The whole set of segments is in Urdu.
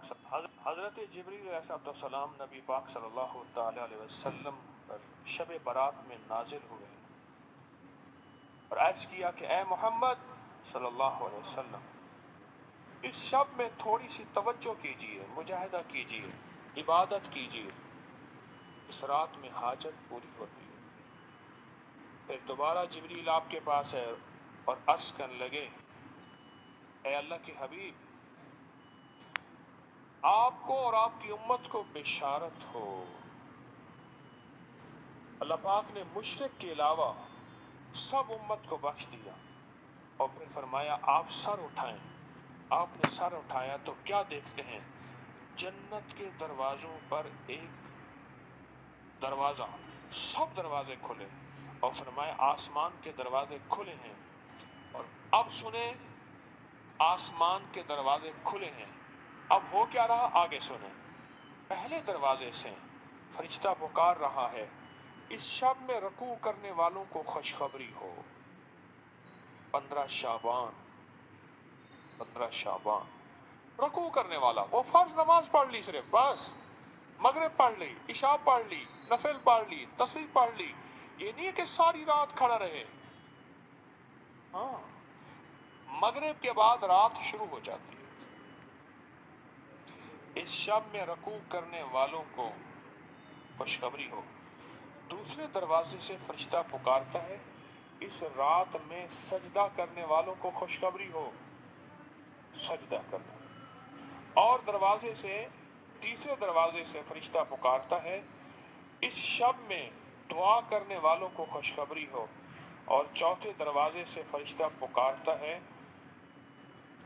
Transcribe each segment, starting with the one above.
پاک حضرت جبریل علیہ السلام نبی پاک صلی اللہ تعالیٰ علیہ وسلم پر شب برات میں نازل ہوئے اور عرض کیا کہ اے محمد صلی اللہ علیہ وسلم، اس شب میں تھوڑی سی توجہ کیجئے، مجاہدہ کیجئے، عبادت کیجئے، اس رات میں حاجت پوری ہوتی ہے۔ پھر دوبارہ جبریل آپ کے پاس ہے اور عرض کرنے لگے، اے اللہ کے حبیب، آپ کو اور آپ کی امت کو بشارت ہو، اللہ پاک نے مشرک کے علاوہ سب امت کو بخش دیا۔ اور پھر فرمایا آپ سر اٹھائیں۔ آپ نے سر اٹھایا تو کیا دیکھتے ہیں؟ جنت کے دروازوں پر ایک دروازہ، سب دروازے کھلے، اور فرمایا آسمان کے دروازے کھلے ہیں۔ اور اب سنیں، آسمان کے دروازے کھلے ہیں، اب ہو کیا رہا آگے سنیں۔ پہلے دروازے سے فرشتہ پکار رہا ہے، اس شب میں رکوع کرنے والوں کو خوشخبری ہو۔ 15 شعبان رکوع کرنے والا، وہ فرض نماز پڑھ لی صرف، بس مغرب پڑھ لی، عشاء پڑھ لی، نفل پڑھ لی، تسبیح پڑھ لی، یہ نہیں ہے کہ ساری رات کھڑا رہے۔ ہاں، مغرب کے بعد رات شروع ہو جاتی ہے۔ اس شب میں رکوع کرنے والوں کو خوشخبری ہو۔ دوسرے دروازے سے فرشتہ پکارتا ہے، اس رات میں سجدہ کرنے والوں کو خوشخبری ہو، سجدہ کرنا۔ اور دروازے سے، تیسرے دروازے سے فرشتہ پکارتا ہے، اس شب میں دعا کرنے والوں کو خوشخبری ہو۔ اور چوتھے دروازے سے فرشتہ پکارتا ہے،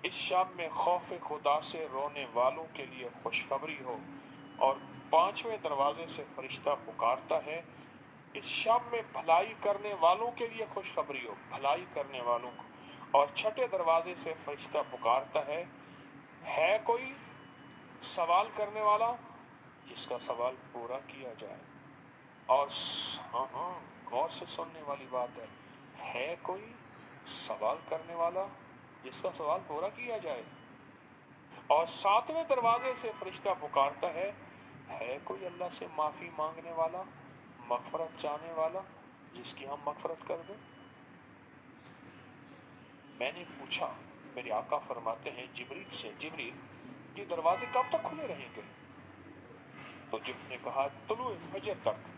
اس شب میں خوف خدا سے رونے والوں کے لیے خوشخبری ہو۔ اور پانچویں دروازے سے فرشتہ پکارتا ہے، اس شب میں بھلائی کرنے والوں کے لیے خوشخبری ہو، بھلائی کرنے والوں کو۔ اور چھٹے دروازے سے فرشتہ پکارتا ہے کوئی سوال کرنے والا جس کا سوال پورا کیا جائے۔ اور ہاں غور سے سننے والی بات ہے کوئی سوال کرنے والا جس کا سوال پورا کیا جائے۔ اور ساتویں دروازے سے فرشتہ پکارتا ہے کوئی اللہ سے معافی مانگنے والا، مغفرت چاہنے والا جس کی ہم مغفرت کر دیں۔ میں نے پوچھا، میرے آقا فرماتے ہیں جبریل سے، جبریل یہ دروازے کب تک کھلے رہیں گے؟ تو جس نے کہا طلوع فجر تک۔